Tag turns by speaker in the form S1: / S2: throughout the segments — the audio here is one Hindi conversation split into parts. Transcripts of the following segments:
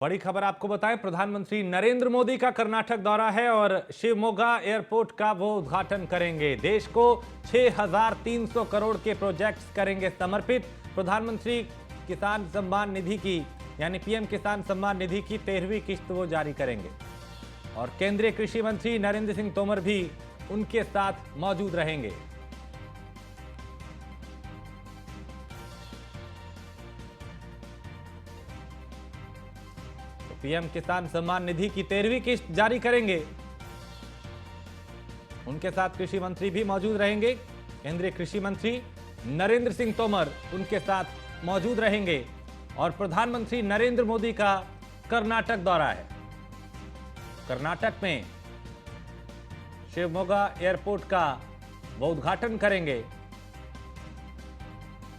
S1: बड़ी खबर आपको बताएं, प्रधानमंत्री नरेंद्र मोदी का कर्नाटक दौरा है और शिवमोगा एयरपोर्ट का वो उद्घाटन करेंगे। देश को 6,300 करोड़ के प्रोजेक्ट्स करेंगे समर्पित। प्रधानमंत्री किसान सम्मान निधि की यानी पीएम किसान सम्मान निधि की 13वीं किस्त वो जारी करेंगे और केंद्रीय कृषि मंत्री नरेंद्र सिंह तोमर भी उनके साथ मौजूद रहेंगे। पीएम किसान सम्मान निधि की 13वीं किस्त जारी करेंगे। उनके साथ कृषि मंत्री भी मौजूद रहेंगे। केंद्रीय कृषि मंत्री नरेंद्र सिंह तोमर उनके साथ मौजूद रहेंगे और प्रधानमंत्री नरेंद्र मोदी का कर्नाटक दौरा है। कर्नाटक में शिवमोगा एयरपोर्ट का वो उद्घाटन करेंगे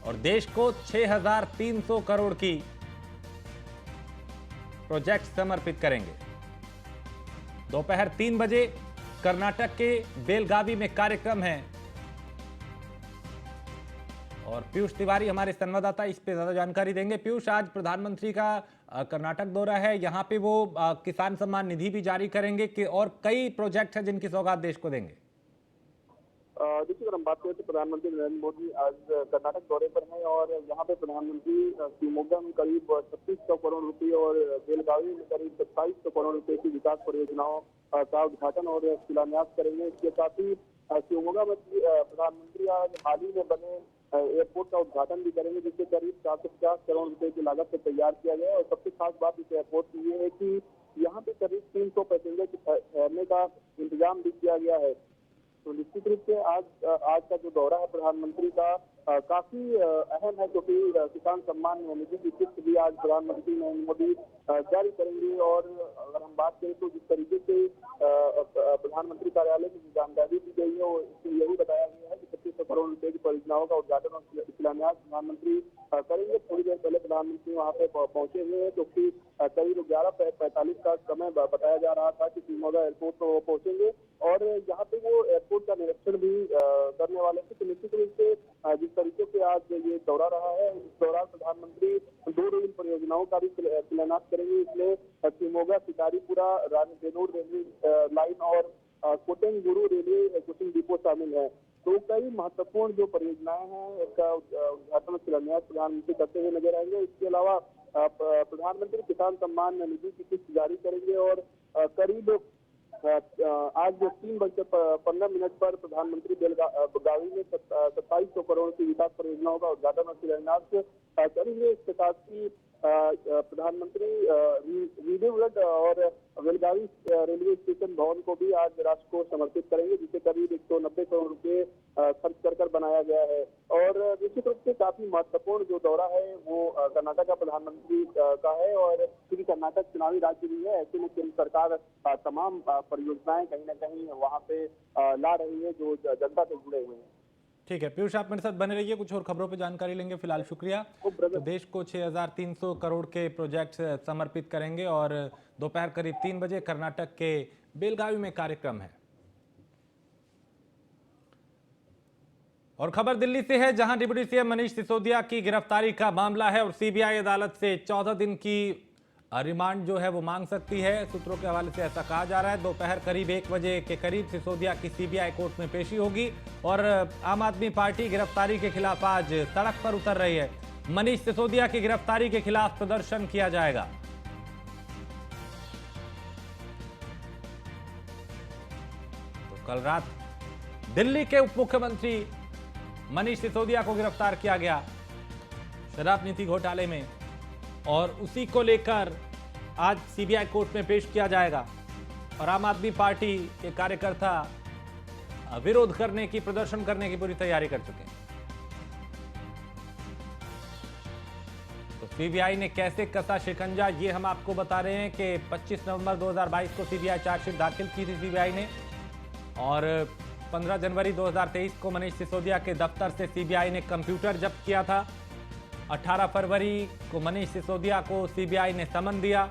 S1: और देश को 6,300 करोड़ की प्रोजेक्ट समर्पित करेंगे। दोपहर 3 बजे कर्नाटक के बेलगावी में कार्यक्रम है और पीयूष तिवारी हमारे संवाददाता इस पे ज्यादा जानकारी देंगे। पीयूष, आज प्रधानमंत्री का कर्नाटक दौरा है, यहाँ पे वो किसान सम्मान निधि भी जारी करेंगे कि और कई प्रोजेक्ट हैं जिनकी सौगात देश को देंगे।
S2: देखिए, अगर हम बात करें तो प्रधानमंत्री नरेंद्र मोदी आज कर्नाटक दौरे पर हैं और यहाँ पे प्रधानमंत्री शिवमोगा में करीब 3600 करोड़ रुपए और बेलगावी में करीब 2700 करोड़ रुपए की विकास परियोजनाओं का उद्घाटन और शिलान्यास करेंगे। इसके साथ ही शिवमोगा में प्रधानमंत्री आज हाल ही में बने एयरपोर्ट का उद्घाटन भी करेंगे, जिससे करीब 450 करोड़ रुपए की लागत से तैयार किया गया है। और सबसे खास बात इस एयरपोर्ट की ये है कि यहाँ पे करीब 300 पैसेंजर ठहरने का इंतजाम भी किया गया है। तो निश्चित रूप से आज का जो दौरा है प्रधानमंत्री का काफी अहम है, क्योंकि किसान सम्मान निधि की किस्त भी आज प्रधानमंत्री नरेंद्र मोदी जारी करेंगे। और अगर हम बात करें तो जिस तरीके से प्रधानमंत्री कार्यालय की जानकारी दी गई है उसमें यही बताया गया है कि 2500 करोड़ रुपए की परियोजनाओं का उद्घाटन और शिलान्यास प्रधानमंत्री करेंगे। थोड़ी देर पहले प्रधानमंत्री वहाँ पे पहुंचे हुए हैं, क्योंकि करीब 11:45 का समय बताया जा रहा था कि शिवमोगा एयरपोर्ट पर वो पहुंचेंगे और यहाँ पे वो एयरपोर्ट का निरीक्षण भी करने वाले थे। तो निश्चित रूप से जिस तरीके से आज ये दौरा रहा है, इस दौरान प्रधानमंत्री 2 रेल परियोजनाओं का भी शिलान्यास करेंगे। इसमें शिवमोगा शिकारीपुरा रानीबेनूर रेलवे लाइन और कोटेंगुरु रेलवे कोचिंग डिपो शामिल है। तो कई महत्वपूर्ण जो परियोजनाएं हैं इसका उद्घाटन और शिलान्यास प्रधानमंत्री करते हुए नजर आएंगे। इसके अलावा प्रधानमंत्री किसान सम्मान निधि की किस्त जारी करेंगे और करीब आज 3:15 पर प्रधानमंत्री बेलगावी में 2700 करोड़ की विकास परियोजनाओं का उद्घाटन और शिलान्यास करेंगे। इसके साथ ही प्रधानमंत्री रीडेवलड और बेलगावी रेलवे स्टेशन भवन को भी आज राष्ट्र को समर्पित करेंगे, जिसे करीब 190 करोड़ रुपए खर्च कर बनाया गया है। और निश्चित रूप से काफी महत्वपूर्ण जो दौरा है वो कर्नाटक का प्रधानमंत्री का है और क्योंकि कर्नाटक चुनावी राज्य भी है, ऐसे में केंद्र सरकार तमाम परियोजनाएं कहीं ना कहीं वहाँ पे ला रही है जो जनता से जुड़े हुए हैं।
S1: ठीक है पीयूष, आप मेरे साथ बने रहिए, कुछ और खबरों पे जानकारी लेंगे। फिलहाल शुक्रिया। तो देश को 6,300 करोड़ के प्रोजेक्ट्स समर्पित करेंगे और दोपहर करीब 3 बजे कर्नाटक के बेलगावी में कार्यक्रम है। और खबर दिल्ली से है, जहां डिप्टी सीएम मनीष सिसोदिया की गिरफ्तारी का मामला है और सीबीआई अदालत से 14 दिन की रिमांड जो है वो मांग सकती है। सूत्रों के हवाले से ऐसा कहा जा रहा है। दोपहर करीब 1 बजे के करीब सिसोदिया की सीबीआई कोर्ट में पेशी होगी और आम आदमी पार्टी गिरफ्तारी के खिलाफ आज सड़क पर उतर रही है। मनीष सिसोदिया की गिरफ्तारी के खिलाफ प्रदर्शन किया जाएगा। तो कल रात दिल्ली के उप मुख्यमंत्री मनीष सिसोदिया को गिरफ्तार किया गया शराब नीति घोटाले में और उसी को लेकर आज सीबीआई कोर्ट में पेश किया जाएगा। और आम आदमी पार्टी के कार्यकर्ता विरोध करने की, प्रदर्शन करने की पूरी तैयारी कर चुके हैं। तो सीबीआई ने कैसे कसा शिकंजा, ये हम आपको बता रहे हैं कि 25 नवंबर 2022 को सीबीआई चार्जशीट दाखिल की थी सीबीआई ने और 15 जनवरी 2023 को मनीष सिसोदिया के दफ्तर से सीबीआई ने कंप्यूटर जब्त किया था। 18 फरवरी को मनीष सिसोदिया को सीबीआई ने समन दिया।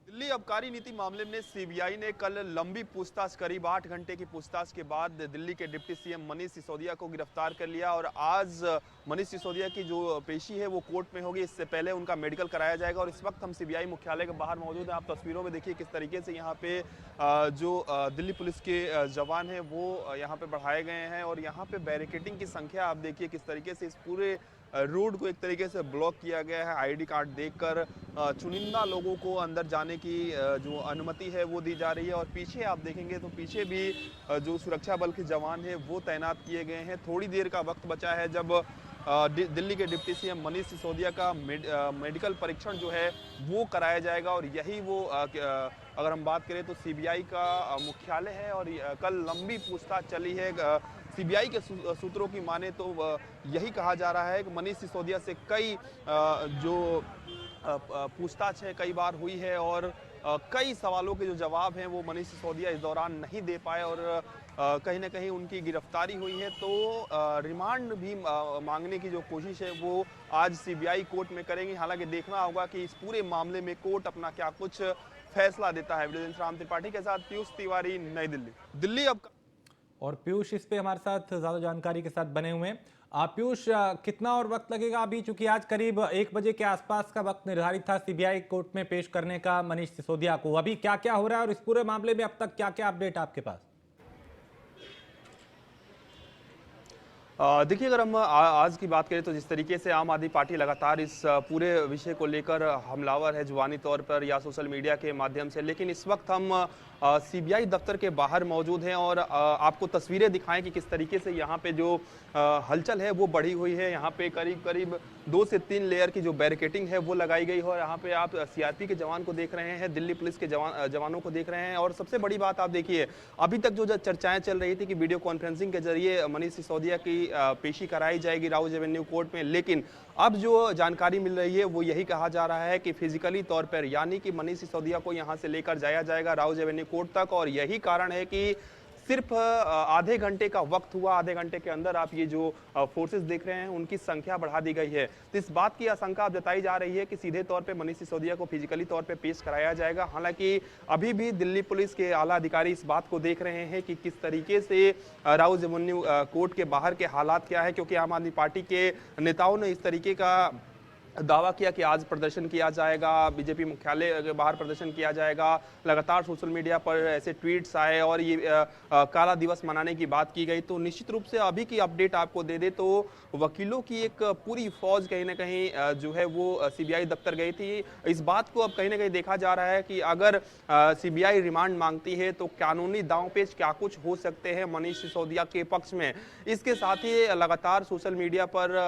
S3: दिल्ली अब आबकारी नीति मामले में सीबीआई ने कल लंबी पूछताछ, करीब 8 घंटे की पूछताछ के बाद दिल्ली के डिप्टी सीएम मनीष सिसोदिया को गिरफ्तार कर लिया। और आज मनीष सिसोदिया की जो पेशी है वो कोर्ट में होगी। इससे पहले उनका मेडिकल कराया जाएगा। और इस वक्त हम सीबीआई मुख्यालय के बाहर मौजूद हैं। आप तस्वीरों में देखिए किस तरीके से यहाँ पे जो दिल्ली पुलिस के जवान हैं वो यहाँ पे बढ़ाए गए हैं। और यहाँ पे बैरिकेडिंग की संख्या आप देखिए किस तरीके से इस पूरे रोड को एक तरीके से ब्लॉक किया गया है। आईडी कार्ड देखकर चुनिंदा लोगों को अंदर जाने की जो अनुमति है वो दी जा रही है। और पीछे आप देखेंगे तो पीछे भी जो सुरक्षा बल के जवान हैं वो तैनात किए गए हैं। थोड़ी देर का वक्त बचा है जब दिल्ली के डिप्टी सीएम मनीष सिसोदिया का मेडिकल परीक्षण जो है वो कराया जाएगा। और यही वो अगर हम बात करें तो सीबीआई का मुख्यालय है। और कल लंबी पूछताछ चली है। सीबीआई के सूत्रों की माने तो यही कहा जा रहा है कि मनीष सिसोदिया से कई जो पूछताछ है कई बार हुई है। और कई सवालों के जो जवाब हैं वो मनीष सिसोदिया इस दौरान नहीं दे पाए। और कहीं ना कहीं उनकी गिरफ्तारी हुई है। तो रिमांड भी मांगने की जो कोशिश है वो आज सीबीआई कोर्ट में करेंगे। हालांकि देखना होगा कि इस पूरे मामले में कोर्ट अपना क्या कुछ फैसला देता है। वीडियो जर्नलिस्ट राम त्रिपाठी के साथ पीयूष तिवारी, नई दिल्ली। अब
S1: और पीयूष इस पे हमारे साथ ज्यादा जानकारी के साथ बने हुए हैं। पीयूष, कितना और वक्त लगेगा अभी, चूंकि आज करीब 1 बजे के आसपास का वक्त निर्धारित था सीबीआई कोर्ट में पेश करने का मनीष सिसोदिया को। अभी क्या क्या हो रहा है और इस पूरे मामले में अब तक क्या क्या अपडेट आपके पास?
S3: देखिए, अगर हम आज की बात करें तो जिस तरीके से आम आदमी पार्टी लगातार इस पूरे विषय को लेकर हमलावर है, जुबानी तौर पर या सोशल मीडिया के माध्यम से, लेकिन इस वक्त हम सीबीआई दफ्तर के बाहर मौजूद हैं। और आपको तस्वीरें दिखाएं कि किस तरीके से यहाँ पे जो हलचल है वो बढ़ी हुई है। यहाँ पे करीब करीब 2 से 3 लेयर की जो बैरिकेडिंग है वो लगाई गई है। और यहाँ पे आप सीआरपी के जवान को देख रहे हैं, दिल्ली पुलिस के जवानों को देख रहे हैं। और सबसे बड़ी बात आप देखिए, अभी तक जो चर्चाएं चल रही थी कि वीडियो कॉन्फ्रेंसिंग के जरिए मनीष सिसोदिया की पेशी कराई जाएगी राउज एवेन्यू कोर्ट में, लेकिन अब जो जानकारी मिल रही है वो यही कहा जा रहा है कि फिजिकली तौर पर, यानी कि मनीष सिसोदिया को यहां से लेकर जाया जाएगा राउज एवेन्यू कोर्ट तक। और यही कारण है कि सिर्फ आधे घंटे का वक्त हुआ, आधे घंटे के अंदर आप ये जो फोर्सेस देख रहे हैं उनकी संख्या बढ़ा दी गई है। तो इस बात की आशंका अब जताई जा रही है कि सीधे तौर पे मनीष सिसोदिया को फिजिकली तौर पे पेश कराया जाएगा। हालांकि अभी भी दिल्ली पुलिस के आला अधिकारी इस बात को देख रहे हैं कि किस तरीके से राउज एवेन्यू कोर्ट के बाहर के हालात क्या है, क्योंकि आम आदमी पार्टी के नेताओं ने इस तरीके का दावा किया कि आज प्रदर्शन किया जाएगा, बीजेपी मुख्यालय के बाहर प्रदर्शन किया जाएगा। लगातार सोशल मीडिया पर ऐसे ट्वीट्स आए और ये काला दिवस मनाने की बात की गई। तो निश्चित रूप से अभी की अपडेट आपको दे दे तो वकीलों की एक पूरी फौज कहीं ना कहीं जो है वो सीबीआई दफ्तर गई थी। इस बात को अब कहीं ना कहीं देखा जा रहा है कि अगर सीबीआई रिमांड मांगती है तो कानूनी दांवपेच क्या कुछ हो सकते हैं मनीष सिसोदिया के पक्ष में। इसके साथ ही लगातार सोशल मीडिया पर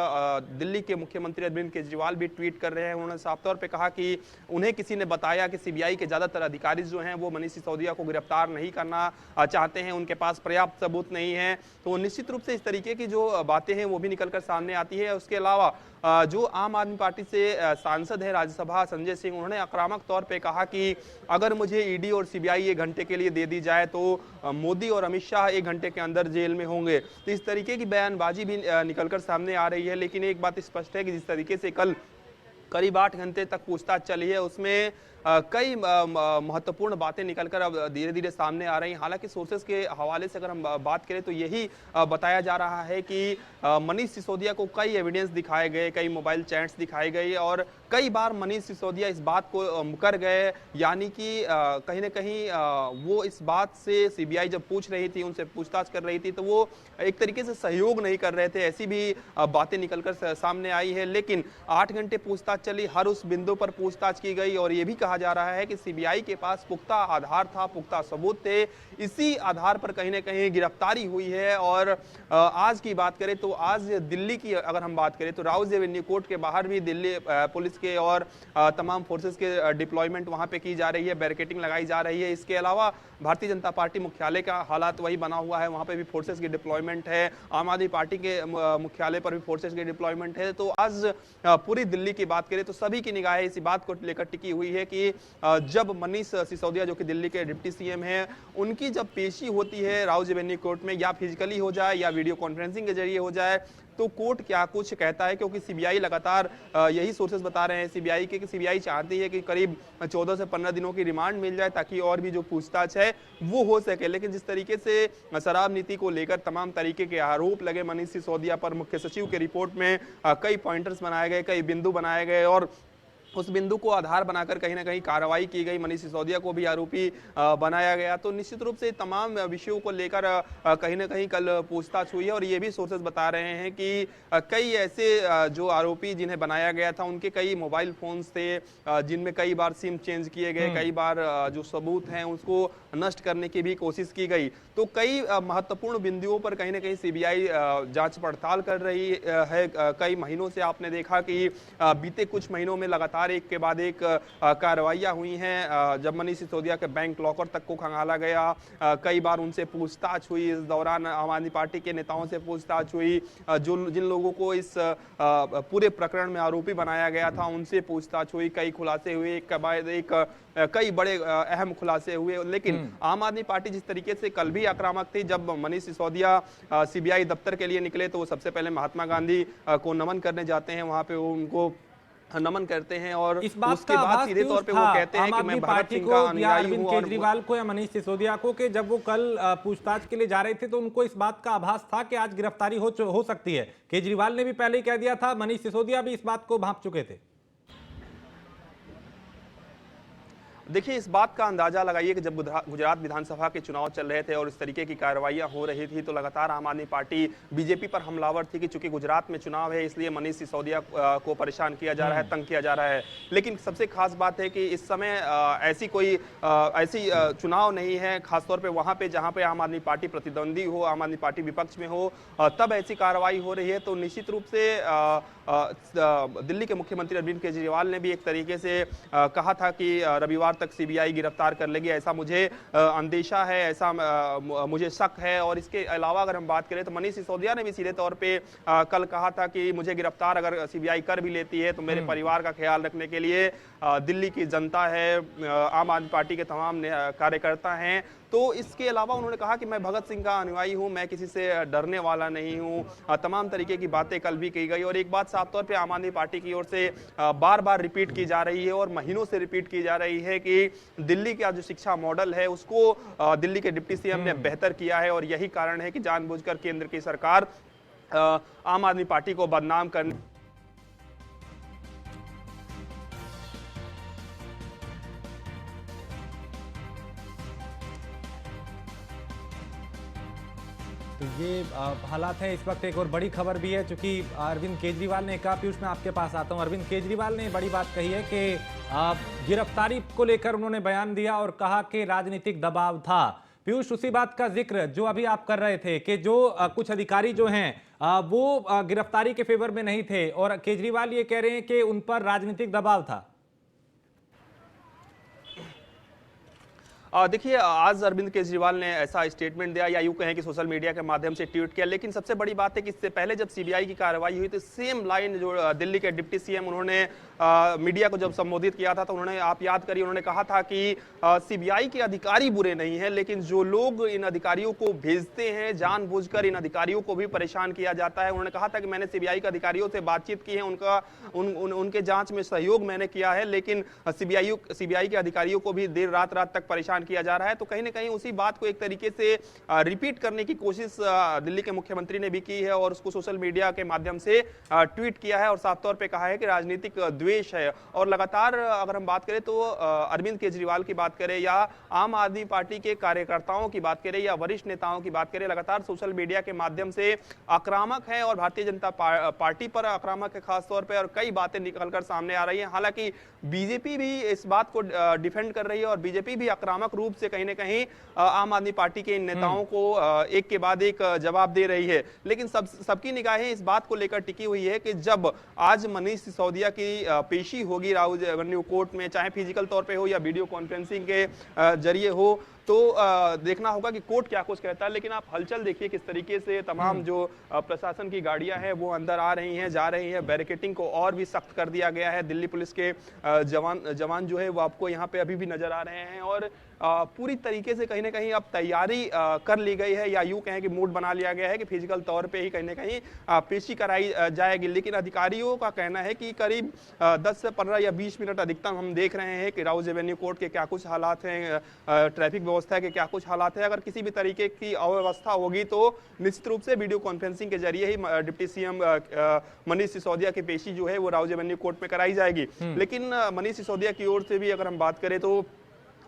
S3: दिल्ली के मुख्यमंत्री अरविंद केजरीवाल भी ट्वीट कर रहे हैं। उन्होंने साफ तौर पे कहा कि उन्हें किसी ने बताया कि सीबीआई के ज्यादातर अधिकारी जो हैं वो मनीष सिसोदिया को गिरफ्तार नहीं करना चाहते हैं, उनके पास पर्याप्त सबूत नहीं है। तो निश्चित रूप से इस तरीके की जो बातें हैं वो भी निकलकर सामने आती है। उसके अलावा जो आम आदमी पार्टी से सांसद है राज्यसभा संजय सिंह, उन्होंने आक्रामक तौर पे कहा कि अगर मुझे ईडी और सीबीआई 1 घंटे के लिए दे दी जाए तो मोदी और अमित शाह 1 घंटे के अंदर जेल में होंगे। तो इस तरीके की बयानबाजी भी निकलकर सामने आ रही है। लेकिन एक बात स्पष्ट है कि जिस तरीके से कल करीब 8 घंटे तक पूछताछ चली है उसमें कई महत्वपूर्ण बातें निकलकर अब धीरे धीरे सामने आ रही हैं। हालांकि सोर्सेस के हवाले से अगर हम बात करें तो यही बताया जा रहा है कि मनीष सिसोदिया को कई एविडेंस दिखाए गए, कई मोबाइल चैट्स दिखाए गए और कई बार मनीष सिसोदिया इस बात को मुकर गए, यानी कि कहीं ना कहीं वो इस बात से सीबीआई जब पूछ रही थी, उनसे पूछताछ कर रही थी तो वो एक तरीके से सहयोग नहीं कर रहे थे। ऐसी भी बातें निकलकर सामने आई है। लेकिन 8 घंटे पूछताछ चली, हर उस बिंदु पर पूछताछ की गई और ये भी कहा जा रहा है कि सीबीआई के पास पुख्ता आधार था, पुख्ता सबूत थे, इसी आधार पर कहीं ना कहीं गिरफ्तारी हुई है। और आज की बात करें तो आज दिल्ली की अगर हम बात करें तो राउज एवेन्यू कोर्ट के बाहर भी दिल्ली पुलिस के और तमाम फोर्सेस के डिप्लॉयमेंट वहां पे की जा रही है, बैरिकेडिंग लगाई जा रही है। इसके अलावा भारतीय जनता पार्टी मुख्यालय का हालात वही बना हुआ है, वहां पे भी फोर्सेस की डिप्लॉयमेंट है। आम आदमी पार्टी के मुख्यालय पर भी फोर्सेस की डिप्लॉयमेंट है। तो आज पूरी दिल्ली की बात करें तो सभी की निगाहें इसी बात को लेकर टिकी हुई है कि कि जब मनीष सिसोदिया जो कि दिल्ली के डिप्टी सीएम हैं, उनकी जब पेशी होती है राउज एवेन्यू कोर्ट में, या फिजिकली हो जाए या वीडियो कॉन्फ्रेंसिंग के जरिए हो जाए, तो कोर्ट क्या कुछ कहता है। क्योंकि सीबीआई लगातार यही सोर्सेस बता रहे हैं सीबीआई के कि सीबीआई चाहती है कि करीब 14 से 15 दिनों की रिमांड मिल जाए ताकि और भी जो पूछताछ है वो हो सके। लेकिन जिस तरीके से शराब नीति को लेकर तमाम तरीके के आरोप लगे मनीष सिसोदिया पर, मुख्य सचिव के रिपोर्ट में कई पॉइंटर्स बनाए गए, कई बिंदु बनाए गए और उस बिंदु को आधार बनाकर कहीं ना कहीं कार्रवाई की गई, मनीष सिसोदिया को भी आरोपी बनाया गया। तो निश्चित रूप से तमाम विषयों को लेकर कहीं ना कहीं कल पूछताछ हुई है और ये भी सोर्सेज बता रहे हैं कि कई ऐसे जो आरोपी जिन्हें बनाया गया था उनके कई मोबाइल फोन्स थे जिनमें कई बार सिम चेंज किए गए, कई बार जो सबूत हैं उसको नष्ट करने की भी कोशिश की गई। तो कई महत्वपूर्ण बिंदुओं पर कहीं ना कहीं सीबीआई जांच पड़ताल कर रही है। कई महीनों से आपने देखा कि बीते कुछ महीनों में लगातार एक के बाद एक कार्रवाइयां हुई हैं। जब मनीष सिसोदिया के बैंक लॉकर तक को खंगाला गया, कई बार उनसे पूछताछ हुई, इस दौरान आम आदमी पार्टी के नेताओं से पूछताछ हुई, जिन लोगों को इस पूरे प्रकरण में आरोपी बनाया गया था उनसे पूछताछ हुई, कई खुलासे हुए, एक के बाद एक कई बड़े अहम खुलासे हुए। लेकिन आम आदमी पार्टी जिस तरीके से कल भी आक्रामक थी, जब मनीष सिसोदिया सीबीआई दफ्तर के लिए निकले तो वो सबसे पहले महात्मा गांधी को नमन करने जाते हैं, वहां पे वो उनको नमन करते हैं और उसके बाद सीधे तौर पे वो कहते हैं कि मैं भगत सिंह का अनुयायी हूं।
S1: केजरीवाल को या मनीष सिसोदिया को कि जब वो कल पूछताछ के लिए जा रहे थे तो उनको इस बात का आभास था कि आज गिरफ्तारी हो सकती है। केजरीवाल ने भी पहले ही कह दिया था, मनीष सिसोदिया भी इस बात को भांप चुके थे।
S3: देखिए, इस बात का अंदाजा लगाइए कि जब गुजरात विधानसभा के चुनाव चल रहे थे और इस तरीके की कार्रवाइयां हो रही थी तो लगातार आम आदमी पार्टी बीजेपी पर हमलावर थी कि चूंकि गुजरात में चुनाव है इसलिए मनीष सिसोदिया को परेशान किया जा रहा है, तंग किया जा रहा है। लेकिन सबसे खास बात है कि इस समय ऐसी कोई चुनाव नहीं है, खासतौर पर वहां पर जहां पर आम आदमी पार्टी प्रतिद्वंदी हो, आम आदमी पार्टी विपक्ष में हो, तब ऐसी कार्रवाई हो रही है। तो निश्चित रूप से दिल्ली के मुख्यमंत्री अरविंद केजरीवाल ने भी एक तरीके से कहा था कि रविवार तक सीबीआई गिरफ्तार कर लेगी, ऐसा मुझे अंदेशा है, ऐसा मुझे शक है। और इसके अलावा अगर हम बात करें तो मनीष सिसोदिया ने भी सीधे तौर पे कल कहा था कि मुझे गिरफ्तार अगर सीबीआई कर भी लेती है तो मेरे परिवार का ख्याल रखने के लिए दिल्ली की जनता है, आम आदमी पार्टी के तमाम कार्यकर्ता हैं। तो इसके अलावा उन्होंने कहा कि मैं भगत सिंह का अनुयायी हूं, मैं किसी से डरने वाला नहीं हूं। तमाम तरीके की बातें कल भी कही गई और एक बात साफ तौर पे आम आदमी पार्टी की ओर से बार बार रिपीट की जा रही है और महीनों से रिपीट की जा रही है कि दिल्ली का जो शिक्षा मॉडल है उसको दिल्ली के डिप्टी सीएम ने बेहतर किया है और यही कारण है कि जानबूझकर केंद्र की सरकार आम आदमी पार्टी को बदनाम करने
S1: तो ये हालात है इस वक्त। एक और बड़ी खबर भी है, चूंकि अरविंद केजरीवाल ने कहा, पीयूष मैं आपके पास आता हूं, अरविंद केजरीवाल ने बड़ी बात कही है कि गिरफ्तारी को लेकर उन्होंने बयान दिया और कहा कि राजनीतिक दबाव था। पीयूष, उसी बात का जिक्र जो अभी आप कर रहे थे कि जो कुछ अधिकारी जो हैं वो गिरफ्तारी के फेवर में नहीं थे और केजरीवाल ये कह रहे हैं कि उन पर राजनीतिक दबाव था।
S3: देखिए, आज अरविंद केजरीवाल ने ऐसा स्टेटमेंट दिया या यूं कहें कि सोशल मीडिया के माध्यम से ट्वीट किया। लेकिन सबसे बड़ी बात है कि इससे पहले जब सीबीआई की कार्रवाई हुई तो सेम लाइन जो दिल्ली के डिप्टी सीएम उन्होंने मीडिया को जब संबोधित किया था तो उन्होंने, आप याद करिए, उन्होंने कहा था कि सीबीआई के अधिकारी बुरे नहीं हैं, लेकिन जो लोग इन अधिकारियों को भेजते हैं जानबूझकर इन अधिकारियों को भी परेशान किया जाता है। उन्होंने कहा था कि मैंने सीबीआई के अधिकारियों से बातचीत की है, उनके जांच में सहयोग मैंने किया है, लेकिन सीबीआई के अधिकारियों को भी देर रात तक परेशान किया जा रहा है। तो कहीं ना कहीं उसी बात को एक तरीके से रिपीट करने की कोशिश दिल्ली के मुख्यमंत्री ने भी की है और उसको सोशल मीडिया के माध्यम से ट्वीट किया है और साफ तौर पे कहा है कि राजनीतिक द्वेष है। और लगातार अगर हम बात करें तो अरविंद केजरीवाल की बात करें या आम आदमी पार्टी के कार्यकर्ताओं की बात करें या वरिष्ठ नेताओं की बात करें, लगातार सोशल मीडिया के माध्यम से आक्रामक है और भारतीय जनता पार्टी पर आक्रामक है खासतौर पर, और कई बातें निकलकर सामने आ रही हैं। हालांकि बीजेपी भी इस बात को डिफेंड कर रही है और बीजेपी भी आक्रामक रूप से कहीं ना कहीं आम आदमी पार्टी के इन नेताओं को एक के बाद एक जवाब दे रही है। लेकिन सबकी निगाहें इस बात को लेकर टिकी हुई है कि जब आज मनीष सिसोदिया की पेशी होगी राउज एवेन्यू कोर्ट में, चाहे फिजिकल तौर पे हो या वीडियो कॉन्फ्रेंसिंग के जरिए हो, तो देखना होगा कि कोर्ट क्या कुछ कहता है। लेकिन आप हलचल देखिए किस तरीके से तमाम जो प्रशासन की गाड़ियां हैं वो अंदर आ रही हैं, जा रही हैं। बैरिकेटिंग को और भी सख्त कर दिया गया है। दिल्ली पुलिस के जवान जो है वो आपको यहाँ पे अभी भी नजर आ रहे हैं और पूरी तरीके से कहीं ना कहीं अब तैयारी कर ली गई है, या यूं कहें कि मूड बना लिया गया है कि फिजिकल तौर पे ही कहीं ना कहीं पेशी कराई जाएगी। लेकिन अधिकारियों का कहना है कि करीब 10 से 15 या 20 मिनट अधिकतम हम देख रहे हैं कि राउज एवेन्यू कोर्ट के क्या कुछ हालात हैं, ट्रैफिक व्यवस्था के क्या कुछ हालात है। अगर किसी भी तरीके की अव्यवस्था होगी तो निश्चित रूप से वीडियो कॉन्फ्रेंसिंग के जरिए ही डिप्टी सीएम मनीष सिसोदिया की पेशी जो है वो राउज एवेन्यू कोर्ट में कराई जाएगी। लेकिन मनीष सिसोदिया की ओर से भी अगर हम बात करें तो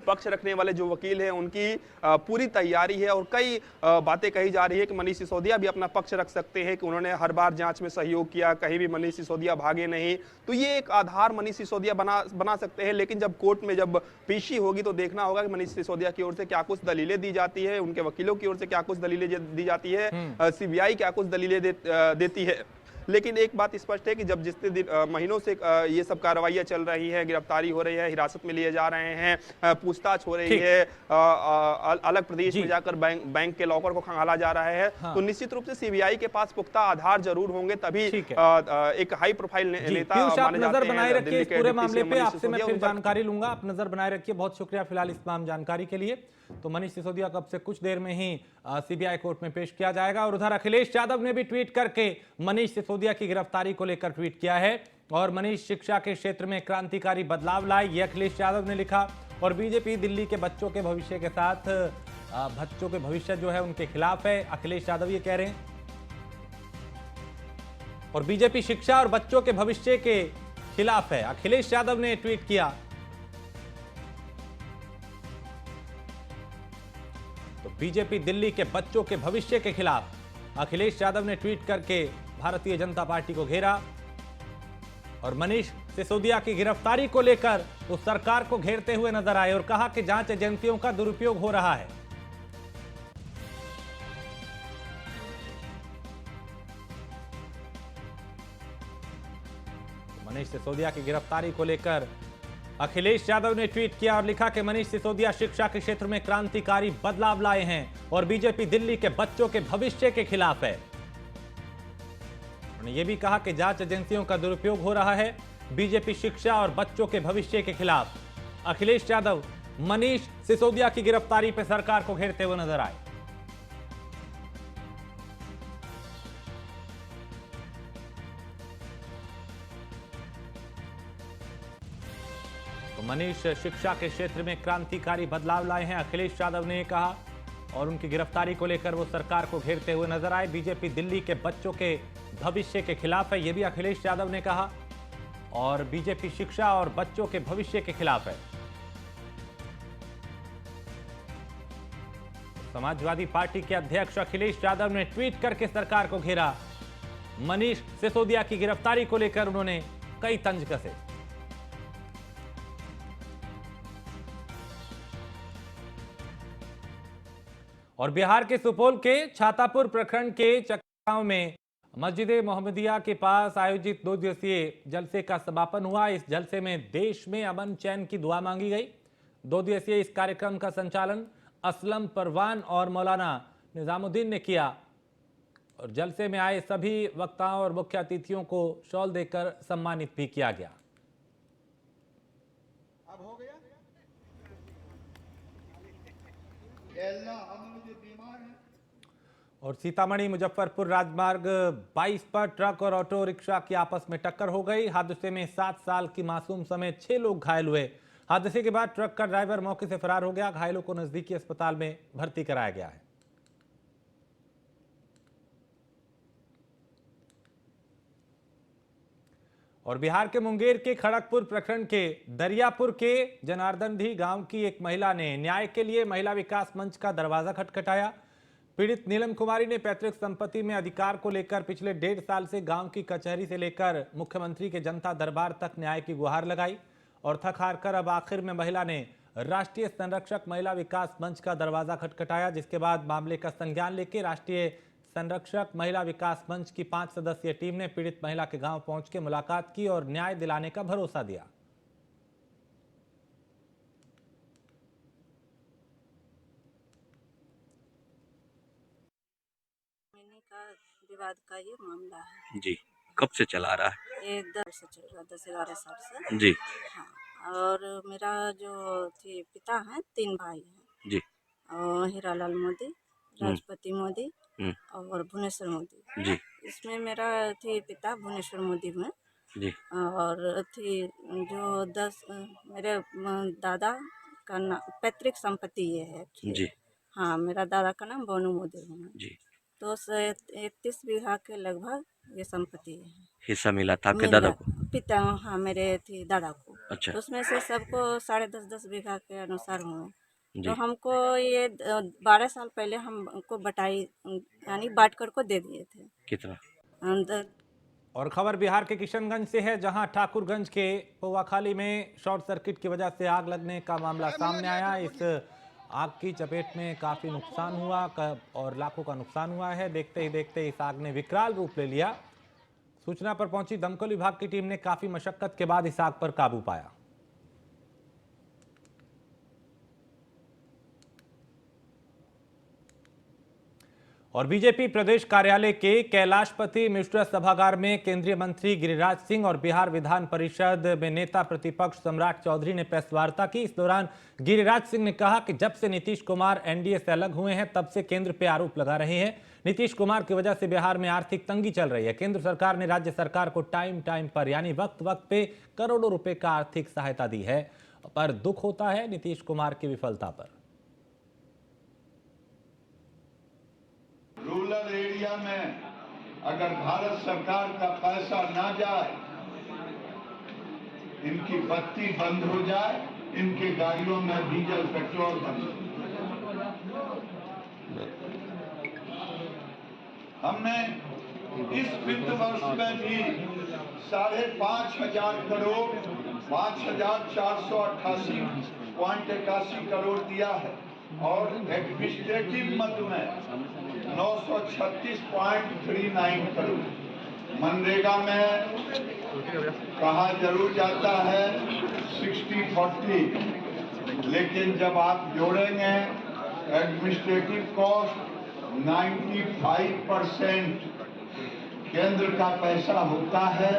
S3: पक्ष रखने वाले जो वकील हैं उनकी पूरी तैयारी है और कई बातें कही जा रही है कि मनीष सिसोदिया भी अपना पक्ष रख सकते हैं कि उन्होंने हर बार जांच में सहयोग किया, कहीं भी मनीष सिसोदिया भागे नहीं। तो ये एक आधार मनीष सिसोदिया बना सकते हैं। लेकिन जब कोर्ट में जब पेशी होगी तो देखना होगा कि मनीष सिसोदिया की ओर से क्या कुछ दलीलें दी जाती है, उनके वकीलों की ओर से क्या कुछ दलीलें दी जाती है, सीबीआई क्या कुछ दलीलें देती है। लेकिन एक बात स्पष्ट है कि जब जितने दिन महीनों से ये सब कार्रवाइयां चल रही हैं, गिरफ्तारी हो रही है, हिरासत में लिए जा रहे हैं, पूछताछ हो रही है, अलग प्रदेश में जाकर बैंक के लॉकर को खंगाला जा रहा है, तो निश्चित रूप से सीबीआई के पास पुख्ता आधार जरूर होंगे, तभी एक हाई प्रोफाइल नेता माने जाते हैं दिल्ली के
S1: पूरे मामले पे। आपसे मैं फिर जानकारी लूंगा, आप नजर बनाए रखिए। बहुत शुक्रिया फिलहाल इस तमाम जानकारी के लिए। तो मनीष सिसोदिया को अब से कुछ देर में ही सीबीआई कोर्ट में पेश किया जाएगा। और उधर अखिलेश यादव ने भी ट्वीट करके मनीष सिसोदिया की गिरफ्तारी को लेकर ट्वीट किया है और मनीष शिक्षा के क्षेत्र में क्रांतिकारी बदलाव लाए, ये अखिलेश यादव ने लिखा। और बीजेपी दिल्ली के बच्चों के भविष्य के साथ बच्चों के भविष्य जो है उनके खिलाफ है, अखिलेश यादव ये कह रहे हैं। और बीजेपी शिक्षा और बच्चों के भविष्य के खिलाफ है, अखिलेश यादव ने ट्वीट किया। तो बीजेपी दिल्ली के बच्चों के भविष्य के खिलाफ अखिलेश यादव ने ट्वीट करके भारतीय जनता पार्टी को घेरा और मनीष सिसोदिया की गिरफ्तारी को लेकर वो सरकार को घेरते हुए नजर आए और कहा कि जांच एजेंसियों का दुरुपयोग हो रहा है। मनीष सिसोदिया की गिरफ्तारी को लेकर अखिलेश यादव ने ट्वीट किया और लिखा कि मनीष सिसोदिया शिक्षा के क्षेत्र में क्रांतिकारी बदलाव लाए हैं और बीजेपी दिल्ली के बच्चों के भविष्य के खिलाफ है। उन्होंने यह भी कहा कि जांच एजेंसियों का दुरुपयोग हो रहा है, बीजेपी शिक्षा और बच्चों के भविष्य के खिलाफ। अखिलेश यादव मनीष सिसोदिया की गिरफ्तारी पर सरकार को घेरते हुए नजर आए। मनीष शिक्षा के क्षेत्र में क्रांतिकारी बदलाव लाए हैं, अखिलेश यादव ने कहा और उनकी गिरफ्तारी को लेकर वो सरकार को घेरते हुए नजर आए। बीजेपी दिल्ली के बच्चों के भविष्य के खिलाफ है, यह भी अखिलेश यादव ने कहा और बीजेपी शिक्षा और बच्चों के भविष्य के खिलाफ है। समाजवादी पार्टी के अध्यक्ष अखिलेश यादव ने ट्वीट करके सरकार को घेरा। मनीष सिसोदिया की गिरफ्तारी को लेकर उन्होंने कई तंज कसे। और बिहार के सुपौल के छातापुर प्रखंड के चक्राव में मस्जिद मोहम्मदिया के पास आयोजित 2 दिवसीय जलसे का समापन हुआ। इस जलसे में देश में अमन चैन की दुआ मांगी गई। 2 दिवसीय इस कार्यक्रम का संचालन असलम परवान और मौलाना निजामुद्दीन ने किया और जलसे में आए सभी वक्ताओं और मुख्य अतिथियों को शॉल देकर सम्मानित भी किया गया।
S4: अब हो गया
S1: और सीतामढ़ी मुजफ्फरपुर राजमार्ग 22 पर ट्रक और ऑटो रिक्शा की आपस में टक्कर हो गई। हादसे में 7 साल की मासूम समेत 6 लोग घायल हुए। हादसे के बाद ट्रक का ड्राइवर मौके से फरार हो गया। घायलों को नजदीकी अस्पताल में भर्ती कराया गया है। और बिहार के मुंगेर के खड़गपुर प्रखंड के दरियापुर के जनार्दनधी गांव की एक महिला ने न्याय के लिए महिला विकास मंच का दरवाजा खटखटाया। पीड़ित नीलम कुमारी ने पैतृक संपत्ति में अधिकार को लेकर पिछले 1.5 साल से गांव की कचहरी से लेकर मुख्यमंत्री के जनता दरबार तक न्याय की गुहार लगाई और थक हार कर अब आखिर में महिला ने राष्ट्रीय संरक्षक महिला विकास मंच का दरवाजा खटखटाया, जिसके बाद मामले का संज्ञान लेकर राष्ट्रीय संरक्षक महिला विकास मंच की 5 सदस्यीय टीम ने पीड़ित महिला के गांव पहुंच के मुलाकात की और न्याय दिलाने का भरोसा दिया।
S4: का विवाद का ये मामला है।
S5: जी, कब से चला रहा है?
S4: ये 10 से चल रहा, 10-11 साल से।
S5: जी,
S4: हाँ, और मेरा जो थी पिता हैं, 3 भाई हैं।
S5: जी,
S4: और हीरालाल मोदी, राजपति मोदी
S5: हुँ,
S4: और भुवनेश्वर मोदी।
S5: जी,
S4: इसमें मेरा थी पिता भुवनेश्वर मोदी में,
S5: जी,
S4: और थी जो 10 मेरे दादा का ना पैतृक संपत्ति ये है एक्चुअली।
S5: जी,
S4: हाँ, मेरा दादा का नाम बोनू मोदी है।
S5: जी।
S4: तो 31 बीघा के लगभग ये संपत्ति है।
S5: हिस्सा मिला था आपके
S4: मिल
S5: दादा
S4: रहा
S5: को?
S4: पिता, हाँ, मेरे थी दादा को।
S5: अच्छा,
S4: तो उसमें से सबको 10.5 बीघा के अनुसार हुए। तो
S5: जी,
S4: हमको ये 12 साल पहले हमको बटाई यानी बाँट कर को दे दिए थे।
S5: कितना?
S4: द
S1: और खबर बिहार के किशनगंज से है, जहां ठाकुरगंज के पौवाखाली में शॉर्ट सर्किट की वजह से आग लगने का मामला सामने आया। इस आग की चपेट में काफी नुकसान हुआ और लाखों का नुकसान हुआ है। देखते ही देखते इस आग ने विकराल रूप ले लिया। सूचना पर पहुंची दमकल विभाग की टीम ने काफी मशक्कत के बाद इस आग पर काबू पाया। और बीजेपी प्रदेश कार्यालय के कैलाशपति मिश्र सभागार में केंद्रीय मंत्री गिरिराज सिंह और बिहार विधान परिषद में नेता प्रतिपक्ष सम्राट चौधरी ने प्रेस वार्ता की। इस दौरान गिरिराज सिंह ने कहा कि जब से नीतीश कुमार एनडीए से अलग हुए हैं तब से केंद्र पे आरोप लगा रहे हैं। नीतीश कुमार की वजह से बिहार में आर्थिक तंगी चल रही है। केंद्र सरकार ने राज्य सरकार को टाइम टाइम पर यानी वक्त वक्त पे करोड़ों रुपए का आर्थिक सहायता दी है, पर दुख होता है नीतीश कुमार की विफलता पर।
S6: रूरल एरिया में अगर भारत सरकार का पैसा ना जाए, इनकी बत्ती बंद हो जाए, इनके गाड़ियों में डीजल पेट्रोल बंद हो जाए। हमने इस वित्त वर्ष में भी 5,500 करोड़ 5,488.81 करोड़ दिया है और एडमिनिस्ट्रेटिव मद में 936.39 करोड़। मनरेगा में कहा जरूर जाता है 60-40, लेकिन जब आप जोड़ेंगे एडमिनिस्ट्रेटिव कॉस्ट 95% केंद्र का पैसा होता है।